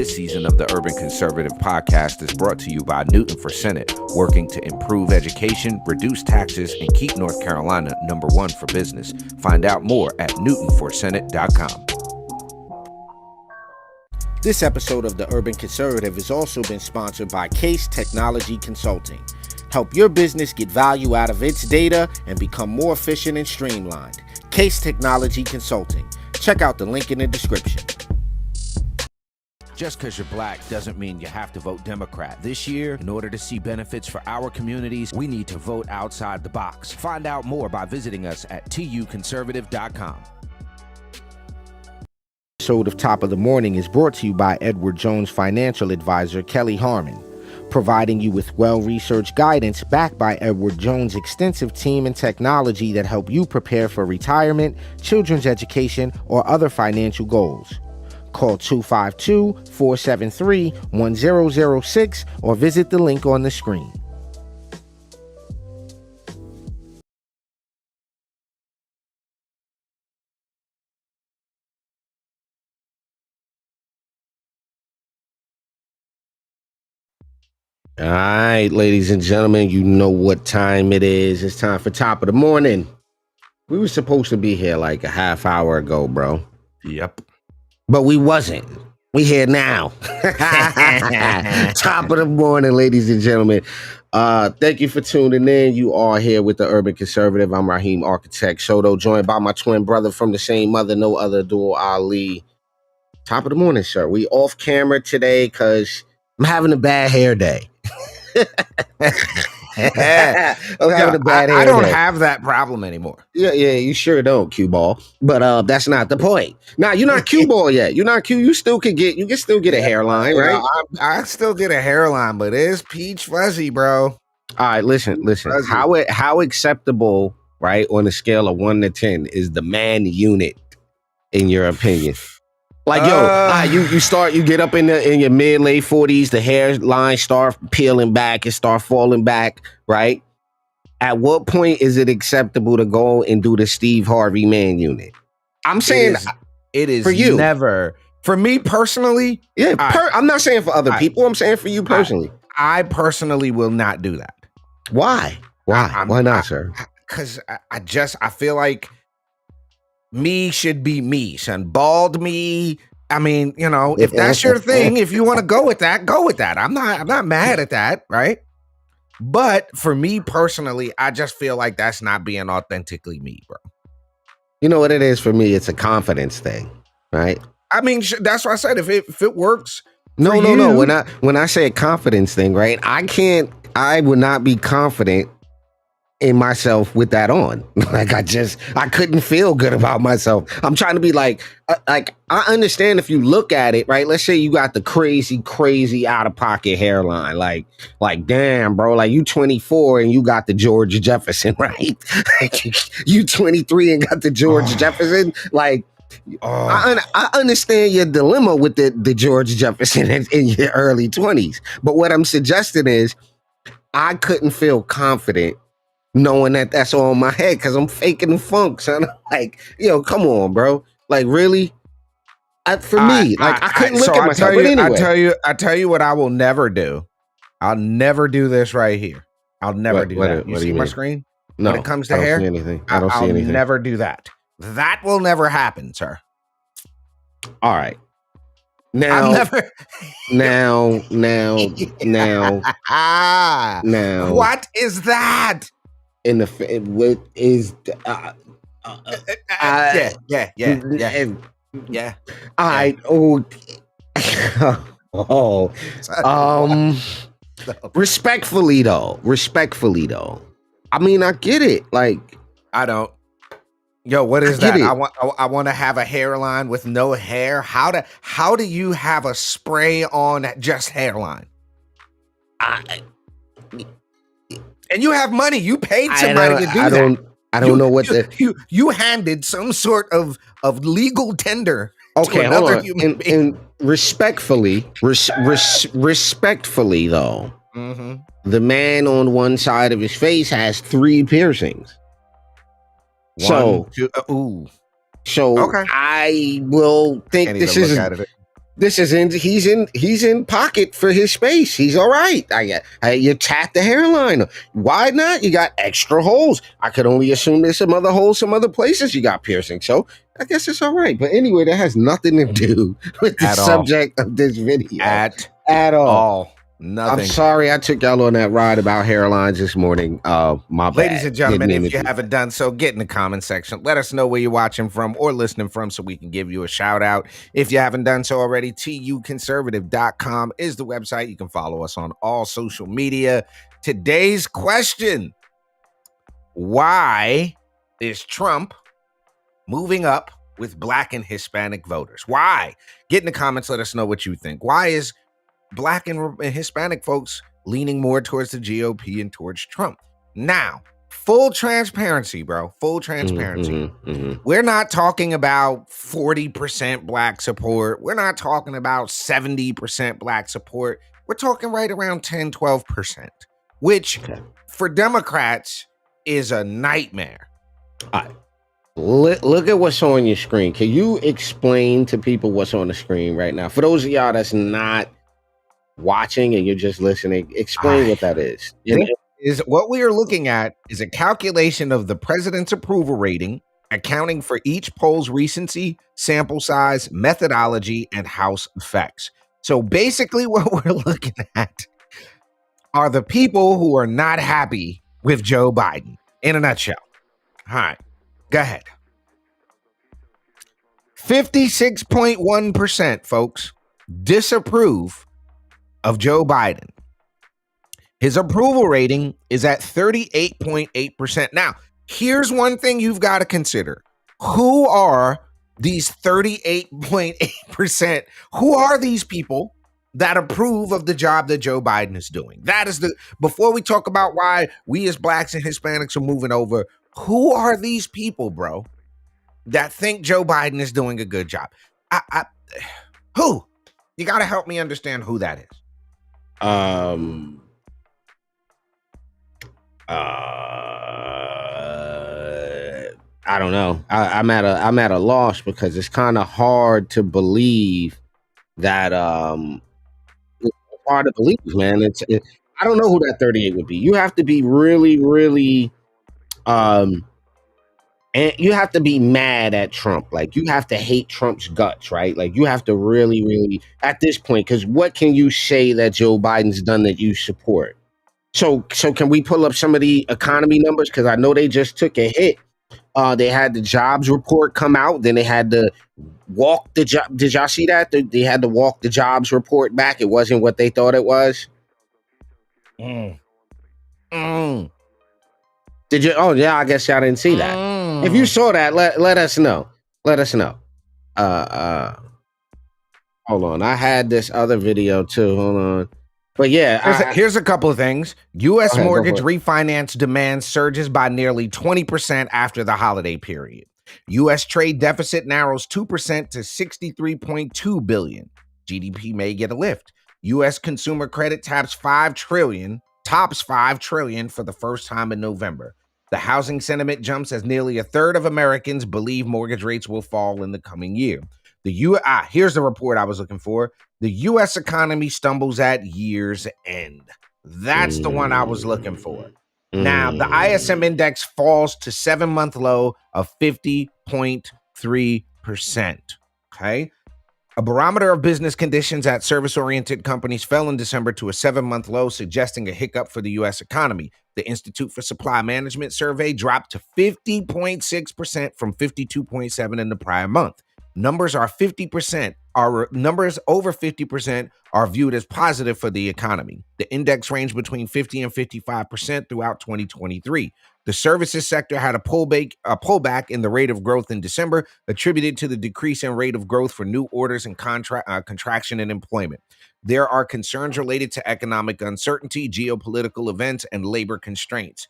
This season of the Urban Conservative Podcast is brought to you by Newton for Senate, working to improve education, reduce taxes, and keep North Carolina #1 for business. Find out more at newtonforsenate.com. This episode of the Urban Conservative has also been sponsored by Case Technology Consulting. Help your business get value out of its data and become more efficient and streamlined. Case Technology Consulting. Check out the link in the description. Just because you're black doesn't mean you have to vote Democrat. This year, in order to see benefits for our communities, we need to vote outside the box. Find out more by visiting us at tuconservative.com. Episode of Top of the Morning is brought to you by Edward Jones financial advisor Kelly Harmon, providing you with well-researched guidance backed by Edward Jones' extensive team and technology that help you prepare for retirement, children's education, or other financial goals. Call 252-473-1006 or visit the link on the screen. All right, ladies and gentlemen, you know what time it is. It's time for Top of the Morning. We were supposed to be here like a half hour ago, bro. Yep. But we wasn't. We here now. Top of the morning, ladies and gentlemen. Thank you for tuning in. You are here with the Urban Conservative. I'm Raheem Architect Soto, joined by my twin brother from the same mother, no other, Dual Ali. Top of the morning, sir. We off camera today because I'm having a bad hair day. I don't have that problem anymore. Yeah, you sure don't, cue ball. But that's not the point. Now you're not cue ball yet. You're not cue. You can still get a hairline, right? I still get a hairline, but it's peach fuzzy, bro. All right, listen. Fuzzy. How acceptable, right, on a scale of 1 to 10 is the man unit in your opinion? Like, you get up in your mid late 40s, the hairline start peeling back, it start falling back, right? At what point is it acceptable to go and do the Steve Harvey man unit? I'm saying it is for you. Never. For me personally, yeah. I'm not saying for other people. I'm saying for you personally. I personally will not do that. Why? Why not, sir? Because I feel like me should be me, son. Bald me. I mean, if that's your thing, if you want to go with that, go with that. I'm not mad at that, right? But for me personally, I just feel like that's not being authentically me, bro. You know what it is for me? It's a confidence thing, right? I mean, that's why I said if it works. No. When I say a confidence thing, right? I would not be confident in myself with that on. Like I couldn't feel good about myself. I'm trying to be like I understand if you look at it, right? Let's say you got the crazy out of pocket hairline. Like damn, bro, like you 24 and you got the George Jefferson, right? You 23 and got the George Jefferson. Like I understand your dilemma with the George Jefferson in your early 20s. But what I'm suggesting is I couldn't feel confident knowing that that's all in my head because I'm faking the funk, son. Like, come on, bro. Like, really? I couldn't look at myself. But anyway. I tell you what I will never do. I'll never do this right here. I'll never do that. You see my screen? No. When it comes to hair? I don't see anything. I'll never do that. That will never happen, sir. All right. Now, now. What is that? In the what is yeah. All right. Respectfully though. I mean, I get it. Like, I don't. Yo, what is that? I want to have a hairline with no hair. How do you have a spray on just hairline? And you have money. You paid somebody to do that. I don't know what you handed some sort of legal tender. Okay, to hold another on. Human being. And respectfully though, the man on one side of his face has 3 piercings. So okay. I will think this is This is in he's in pocket for his space. He's all right. You tap the hairline. Why not? You got extra holes. I could only assume there's some other holes, some other places you got piercing. So I guess it's all right. But anyway, that has nothing to do with the subject of this video at all. Nothing. I'm sorry I took y'all on that ride about hairlines this morning. My bad. Ladies and gentlemen, if you haven't done so, get in the comment section. Let us know where you're watching from or listening from so we can give you a shout out. If you haven't done so already, tuconservative.com is the website. You can follow us on all social media. Today's question: why is Trump moving up with Black and Hispanic voters? Why? Get in the comments. Let us know what you think. Why is Black and Hispanic folks leaning more towards the GOP and towards Trump? Now, full transparency, bro. Full transparency. We're not talking about 40% Black support. We're not talking about 70% Black support. We're talking right around 10, 12%, which for Democrats is a nightmare. All right. Look at what's on your screen. Can you explain to people what's on the screen right now? For those of y'all that's not watching and you're just listening, explain what that is. What we are looking at is a calculation of the president's approval rating, accounting for each poll's recency, sample size, methodology, and House effects. So basically what we're looking at are the people who are not happy with Joe Biden, in a nutshell. All right, go ahead. 56.1%, folks, disapprove of Joe Biden. His approval rating is at 38.8%. Now, here's one thing you've got to consider. Who are these 38.8%? Who are these people that approve of the job that Joe Biden is doing? That is before we talk about why we as Blacks and Hispanics are moving over, who are these people, bro, that think Joe Biden is doing a good job? Who? You got to help me understand who that is. I don't know. I'm at a loss because it's kind of hard to believe that. It's hard to believe, man. I don't know who that 38 would be. You have to be really, really, and you have to be mad at Trump. Like, you have to hate Trump's guts, right? Like, you have to really, really, at this point, because what can you say that Joe Biden's done that you support? So can we pull up some of the economy numbers? Because I know they just took a hit. They had the jobs report come out. Then they had to walk the job. Did y'all see that? They had to walk the jobs report back. It wasn't what they thought it was. Did you? Oh yeah, I guess y'all didn't see that. If you saw that, let us know. Let us know. Hold on. I had this other video too. Hold on. But yeah, here's a couple of things. U.S. mortgage refinance demand surges by nearly 20% after the holiday period. U.S. trade deficit narrows 2% to $63.2 billion. GDP may get a lift. U.S. consumer credit tops $5 trillion for the first time in November. The housing sentiment jumps as nearly a third of Americans believe mortgage rates will fall in the coming year. Here's the report I was looking for. The U.S. economy stumbles at year's end. That's the one I was looking for. Now, the ISM index falls to 7-month low of 50.3%. Okay. A barometer of business conditions at service-oriented companies fell in December to a 7-month low, suggesting a hiccup for the U.S. economy. The Institute for Supply Management survey dropped to 50.6% from 52.7% in the prior month. Numbers over 50% are viewed as positive for the economy. The index ranged between 50 and 55% throughout 2023. The services sector had a pullback in the rate of growth in December, attributed to the decrease in rate of growth for new orders and contraction in employment. There are concerns related to economic uncertainty, geopolitical events, and labor constraints.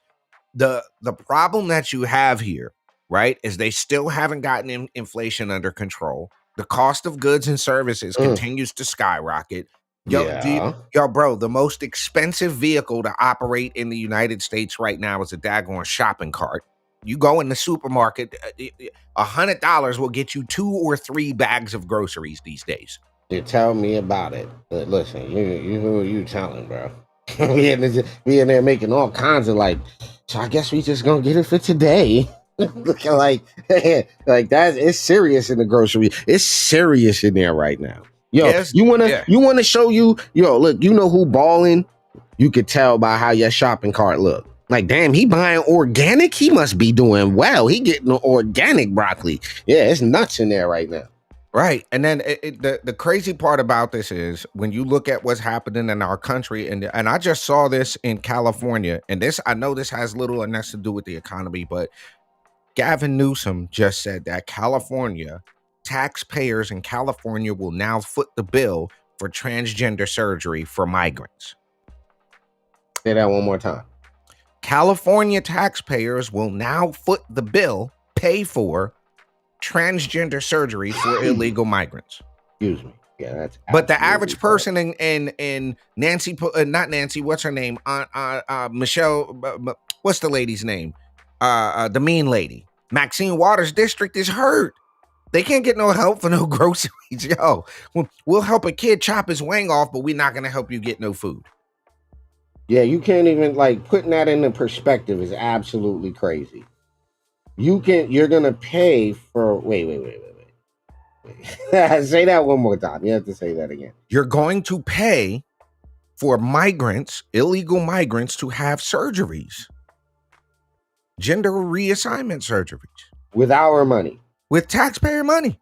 The problem that you have here, right, is they still haven't gotten inflation under control. The cost of goods and services continues to skyrocket. Bro, the most expensive vehicle to operate in the United States right now is a daggone shopping cart. You go in the supermarket, $100 will get you 2 or 3 bags of groceries these days. You tell me about it. But listen, you who are you telling, bro? we in there making all kinds of like. So I guess we just gonna get it for today. Looking like like that. It's serious in the grocery. It's serious in there right now. Yo, Yes, yeah. you wanna show you? Yo, look, you know who balling? You could tell by how your shopping cart look. Like, damn, he buying organic. He must be doing well. He getting the organic broccoli. Yeah, it's nuts in there right now. Right. And then the crazy part about this is when you look at what's happening in our country, and I just saw this in California, and this, I know this has little or nothing to do with the economy, but Gavin Newsom just said that California taxpayers in California will now foot the bill for transgender surgery for migrants. Say that one more time. California taxpayers will now foot the bill, pay for transgender surgery for illegal migrants. Excuse me. Yeah, that's. But the average person in Nancy, not Nancy, what's her name? Michelle, what's the lady's name? The mean lady. Maxine Waters' district is hurt. They can't get no help for no groceries. Yo, we'll help a kid chop his wing off, but we're not going to help you get no food. Yeah, you can't even, like, putting that into perspective is absolutely crazy. You're gonna pay for. Wait. Say that one more time. You have to say that again. You're going to pay for migrants, illegal migrants, to have surgeries, gender reassignment surgeries, with our money, with taxpayer money.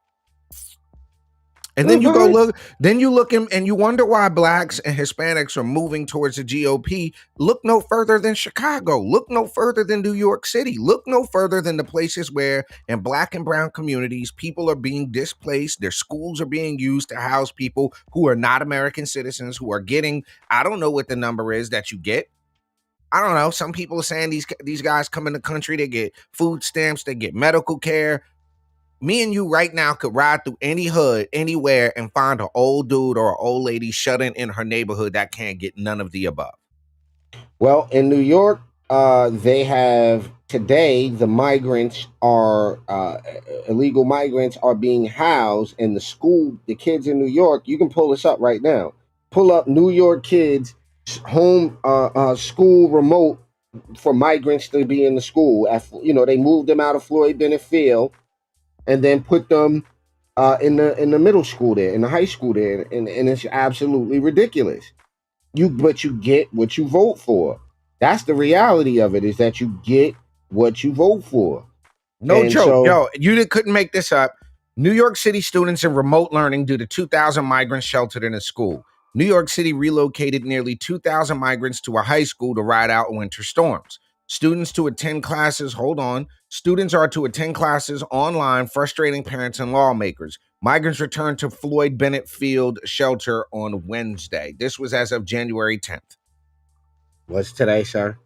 And then you go look, and you wonder why blacks and Hispanics are moving towards the GOP. Look no further than Chicago. Look no further than New York City. Look no further than the places where in black and brown communities, people are being displaced. Their schools are being used to house people who are not American citizens, who are getting, I don't know what the number is that you get. I don't know. Some people are saying these guys come in the country, they get food stamps, they get medical care. Me and you right now could ride through any hood, anywhere, and find an old dude or an old lady shut in her neighborhood that can't get none of the above. Well, in New York, they have today the migrants are illegal migrants are being housed in the school. The kids in New York, you can pull this up right now. Pull up New York kids home school remote for migrants to be in the school. They moved them out of Floyd Bennett Field and then put them in the middle school there, in the high school there, and it's absolutely ridiculous. But you get what you vote for. That's the reality of it, is that you get what you vote for. No and joke. Yo, you couldn't make this up. New York City students in remote learning due to 2,000 migrants sheltered in a school. New York City relocated nearly 2,000 migrants to a high school to ride out winter storms. Students are to attend classes online, frustrating parents and lawmakers. Migrants returned to Floyd Bennett Field shelter on Wednesday. This was as of January 10th. What's today, sir?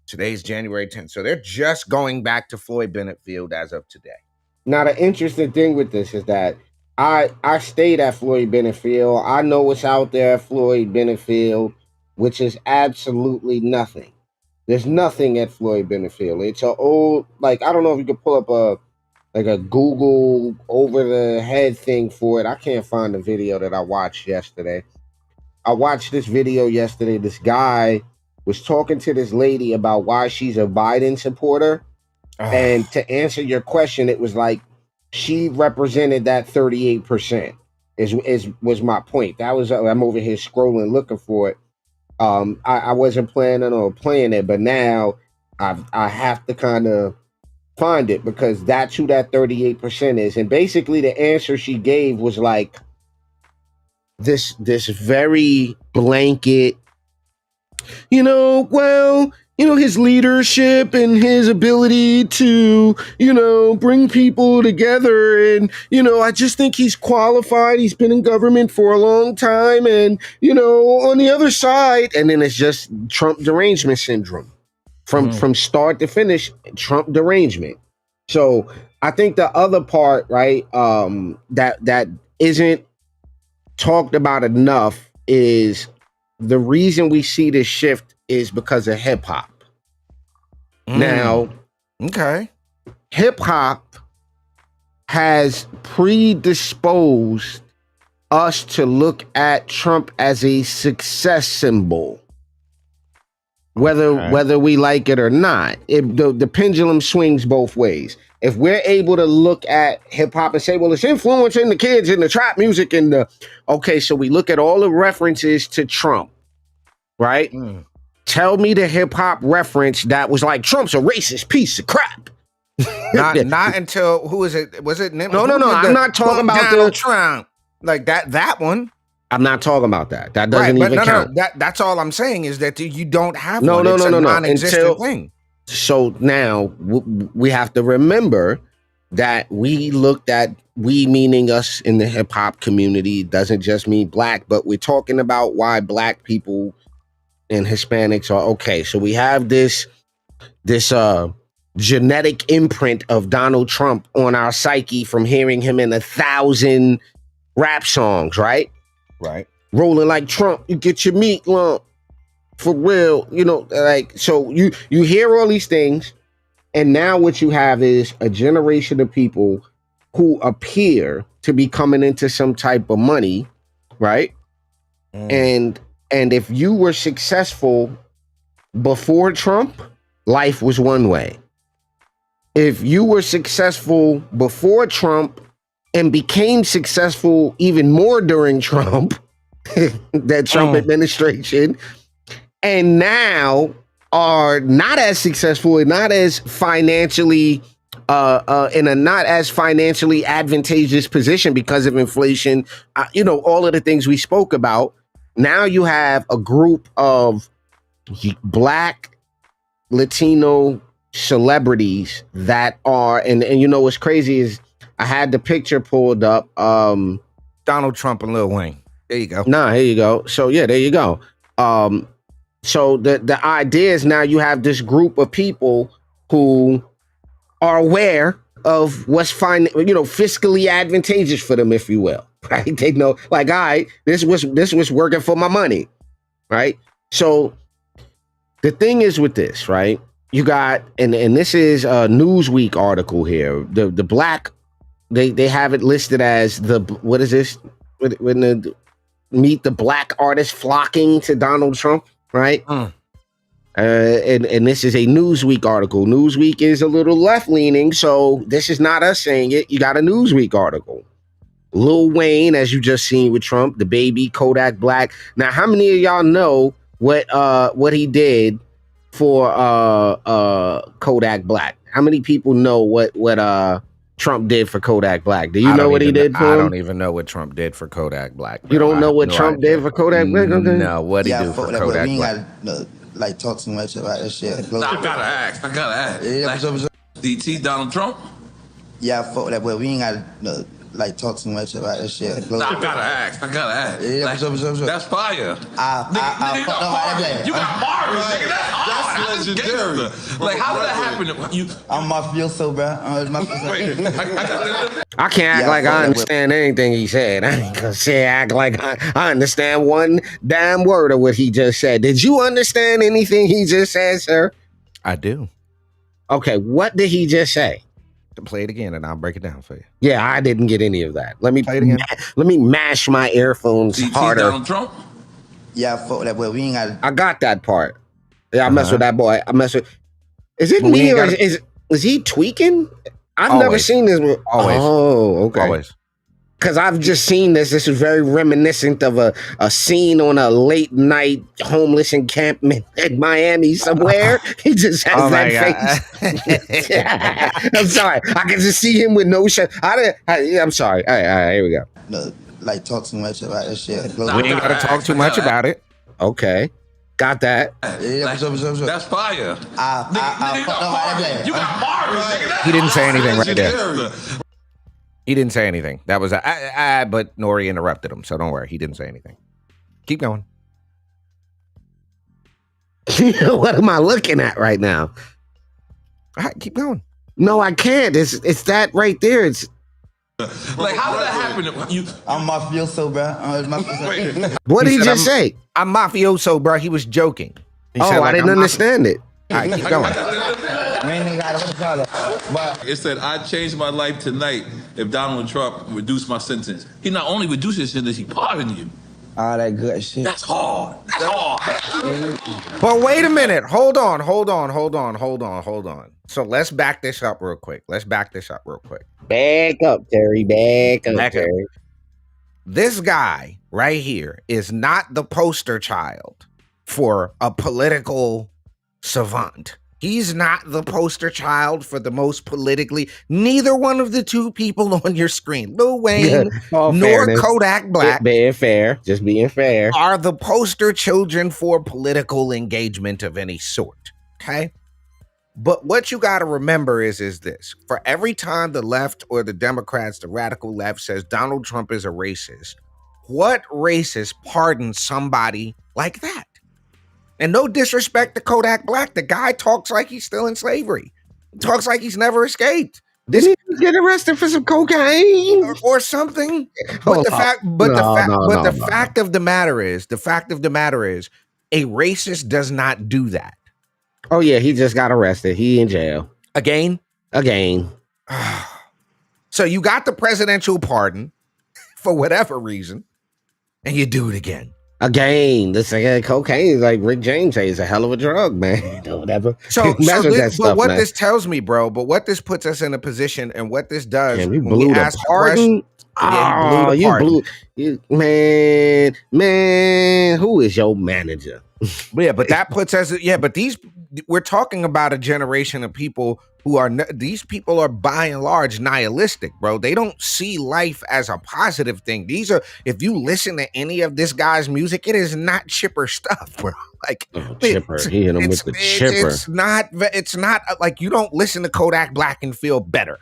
Today's January 10th. So they're just going back to Floyd Bennett Field as of today. Now, the interesting thing with this is that I stayed at Floyd Bennett Field. I know what's out there at Floyd Bennett Field, which is absolutely nothing. There's nothing at Floyd Bennett Field. It's an old, like, I don't know if you could pull up a Google over the head thing for it. I can't find the video that I watched yesterday. I watched this video yesterday. This guy was talking to this lady about why she's a Biden supporter. And to answer your question, it was like she represented that 38% was my point. That was, I'm over here scrolling looking for it. I wasn't planning on playing it, but now I have to kind of find it, because that's who that 38% is. And basically the answer she gave was like this very blanket, his leadership and his ability to, bring people together. And, I just think he's qualified. He's been in government for a long time. And, on the other side, and then it's just Trump derangement syndrome from start to finish, Trump derangement. So I think the other part, right, that isn't talked about enough is the reason we see this shift is because of hip hop. Now, okay, hip hop has predisposed us to look at Trump as a success symbol, whether we like it or not. The pendulum swings both ways. If we're able to look at hip hop and say, well, it's influencing the kids in the trap music and so we look at all the references to Trump, right? Tell me the hip hop reference that was like, Trump's a racist piece of crap. Not until, who is it? Was it? No. I'm not talking about Donald Trump. Like that one. I'm not talking about that. That doesn't even count. That's all I'm saying is that you don't have one. It's a no. non-existent thing. So now we have to remember that we looked at, we meaning us in the hip hop community, doesn't just mean black, but we're talking about why black people and Hispanics are okay. So we have this genetic imprint of Donald Trump on our psyche from hearing him in 1,000 rap songs, right? Right. Rolling like Trump, you get your meat lump. For real, like, so you hear all these things, and now what you have is a generation of people who appear to be coming into some type of money, right? And if you were successful before Trump, life was one way. If you were successful before Trump and became successful even more during Trump, that Trump administration, and now are not as successful and not as financially in a not as financially advantageous position because of inflation, all of the things we spoke about. Now you have a group of black Latino celebrities that are, and what's crazy is I had the picture pulled up. Donald Trump and Lil Wayne. There you go. Here you go. So yeah, there you go. So the idea is now you have this group of people who are aware of what's fiscally advantageous for them, if you will, right? They know, like, all right, this was working for my money, right? So the thing is with this, right? You got, and this is a Newsweek article here. The black, they have it listed as what is this? When the meet the black artists flocking to Donald Trump, right? And this is a Newsweek article. Newsweek is a little left-leaning, so this is not us saying it. You got a Newsweek article. Lil Wayne, as you just seen with Trump, the baby, Kodak Black. Now, how many of y'all know what he did for Kodak Black? How many people know what Trump did for Kodak Black? Do you know what he did for him? I don't even know what Trump did for Kodak Black. Bro. You don't know what Trump did for Kodak Black? Okay. No, what he do for Kodak Black? Like, talk too much about that shit. Nah, I gotta ask. Yeah, like, DT Donald Trump? Yeah, fuck that, but we ain't gotta talk too much about that shit. Nah, I gotta ask. Yeah, like, that's fire. I fuck about that. You got bars, nigga. That's hard. That's legendary. Like, how did that happen? I'm mafioso, bro. I can't act like I understand anything he said. I ain't gonna act like I understand one damn word of what he just said. Did you understand anything he just said, sir? I do. Okay, what did he just say? To play it again, and I'll break it down for you. Yeah, I didn't get any of that. Let me play it again. Let me mash my earphones harder. Donald Trump? Yeah, fuck that, but we ain't gotta. I got that part. Yeah, I mess with that boy. I mess with. Is it me or is he tweaking? I've never seen this. Always. Oh, okay. Always. Because I've just seen this. This is very reminiscent of a scene on a late night homeless encampment in Miami somewhere. He just has that face. I'm sorry. I can just see him with no shirt. I'm sorry. All right, here we go. No, like, talk too much about that shit. We ain't gotta talk too much about it. Okay. Got that. Yeah, that's fire. I fuck about that. You got bars, nigga. That's He didn't say anything right there. legendary. He didn't say anything. That was but Nori interrupted him, so don't worry. He didn't say anything. Keep going. What am I looking at right now? All right, keep going. No, I can't. It's that right there. It's like, how did that happen? I'm mafioso, bro. What did he just say? I'm mafioso, bro. He was joking. He said, I didn't understand it. All right, keep going. It said, I changed my life tonight if Donald Trump reduced my sentence. He not only reduced your sentence, he pardoned you. All that good shit. That's hard. That's hard. But wait a minute. Hold on. So let's back this up real quick. Back up, Terry. Back up, Back up. Terry. This guy right here is not the poster child for a political savant. He's not the poster child for the most politically. Neither one of the two people on your screen, Lil Wayne nor fairness. Kodak Black, Being fair, just being fair, are the poster children for political engagement of any sort. Okay. But what you got to remember is this: for every time the left or the Democrats, the radical left, says Donald Trump is a racist, what racist pardons somebody like that? And no disrespect to Kodak Black, the guy talks like he's still in slavery. He talks like he's never escaped. Did he get arrested for some cocaine or something? But the fact of the matter is, a racist does not do that. Oh yeah, he just got arrested. He in jail again. So you got the presidential pardon for whatever reason, and you do it again. This cocaine is like Rick James says, is a hell of a drug, man. Whatever. This tells me, bro. But what this puts us in a position, and what this does, you blew the pardon. Man, who is your manager? Yeah, but that puts us. Yeah, but we're talking about a generation of people who are. These people are by and large nihilistic, bro. They don't see life as a positive thing. These are. If you listen to any of this guy's music, it is not chipper stuff, bro. Like chipper. He hit him with the chipper. It's not like you don't listen to Kodak Black and feel better.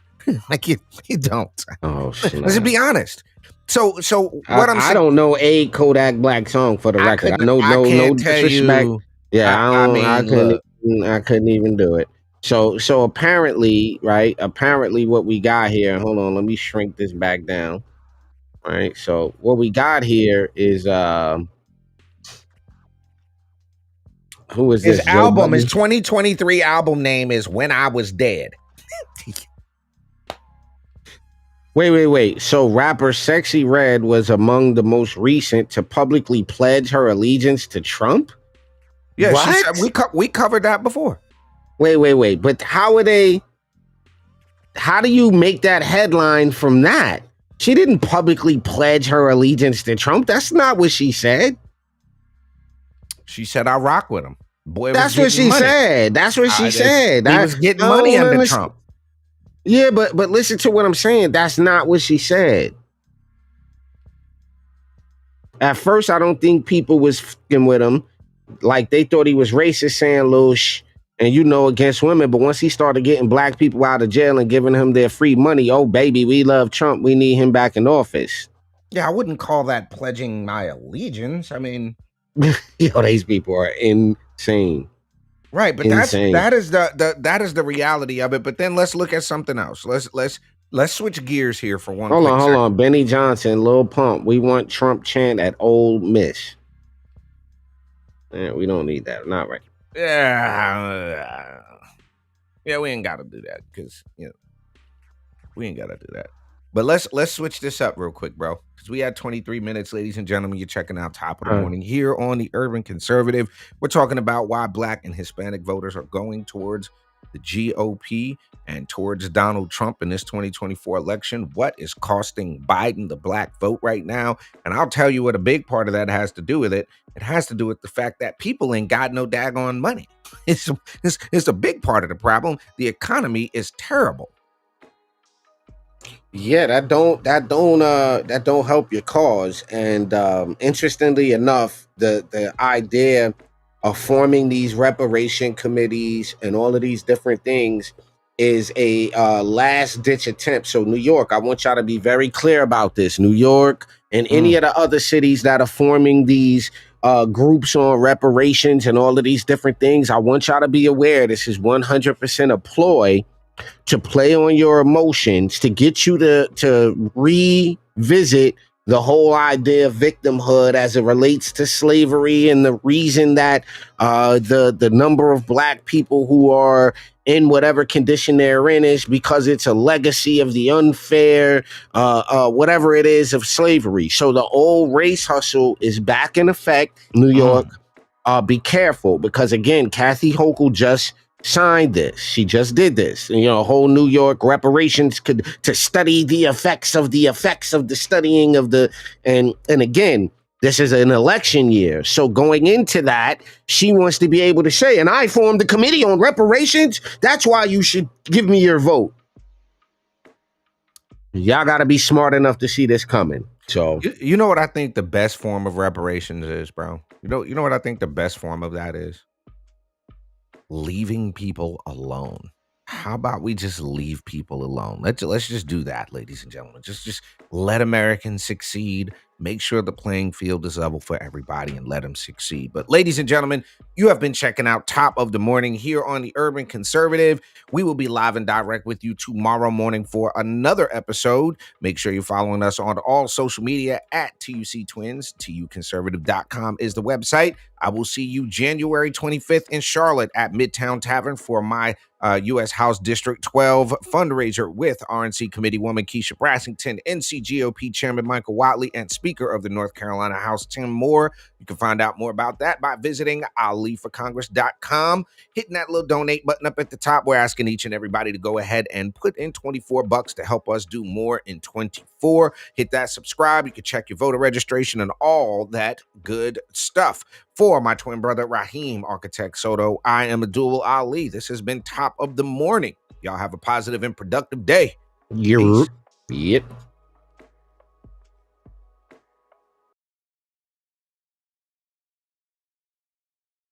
Like you don't. Oh shit. Let's be honest. So what I'm saying, I don't know a Kodak Black song for the record. I know no disrespect. I couldn't even do it. So apparently, right? Apparently what we got here, hold on, let me shrink this back down. All right. So what we got here is who is this? His album, his 2023 album name is When I Was Dead. Wait. So rapper Sexy Red was among the most recent to publicly pledge her allegiance to Trump? Yeah, we covered that before. Wait. But how do you make that headline from that? She didn't publicly pledge her allegiance to Trump. That's not what she said. She said, I rock with him. Boy, that's what she said. That's what she said. He was getting money under Trump. Yeah, but listen to what I'm saying. That's not what she said. At first, I don't think people was fucking with him. Like, they thought he was racist, saying little and against women. But once he started getting black people out of jail and giving him their free money, oh, baby, we love Trump. We need him back in office. Yeah, I wouldn't call that pledging my allegiance. I mean... these people are insane. Right, but that is the reality of it. But then let's look at something else. Let's switch gears here for one. Hold on. Benny Johnson, Lil Pump. We want Trump chant at Ole Miss. We don't need that. Not right. Yeah, we ain't got to do that because we ain't got to do that. But let's switch this up real quick, bro. Because we had 23 minutes, ladies and gentlemen. You're checking out Top of the Morning here on the Urban Conservative. We're talking about why Black and Hispanic voters are going towards the GOP and towards Donald Trump in this 2024 election. What is costing Biden the black vote right now? And I'll tell you what a big part of that has to do with it. It has to do with the fact that people ain't got no daggone money. It's a big part of the problem. The economy is terrible. Yeah, that don't help your cause. And interestingly enough, the idea of forming these reparation committees and all of these different things is a last ditch attempt. So New York, I want y'all to be very clear about this. New York and any of the other cities that are forming these groups on reparations and all of these different things, I want y'all to be aware this is 100% a ploy to play on your emotions, to get you to revisit the whole idea of victimhood as it relates to slavery, and the reason that the number of black people who are in whatever condition they're in is because it's a legacy of the unfair, whatever it is, of slavery. So the old race hustle is back in effect, New York. Be careful, because again, Kathy Hochul just signed this. She just did this. You know, whole New York reparations to study the effects of the studying of the, and again, this is an election year. So going into that, she wants to be able to say, and I formed the committee on reparations. That's why you should give me your vote. Y'all got to be smart enough to see this coming. So you know what I think the best form of reparations is, bro? You know what I think the best form of that is? Leaving people alone. How about we just leave people alone? Let's just do that, ladies and gentlemen. Just let Americans succeed. Make sure the playing field is level for everybody and let them succeed. But ladies and gentlemen, you have been checking out Top of the Morning here on the Urban Conservative. We will be live and direct with you tomorrow morning for another episode. Make sure you're following us on all social media at TUC Twins. TUconservative.com is the website. I will see you January 25th in Charlotte at Midtown Tavern for my U.S. House District 12 fundraiser with RNC Committee Woman Keisha Brassington, NCGOP Chairman Michael Watley, and Speaker of the North Carolina House Tim Moore. You can find out more about that by visiting aliforcongress.com, hitting that little donate button up at the top. We're asking each and everybody to go ahead and put in $24 to help us do more in 24. Hit that subscribe. You can check your voter registration and all that good stuff. For my twin brother, Raheem Architect Soto, I am Abdul Ali. This has been Top of the Morning. Y'all have a positive and productive day. Yep.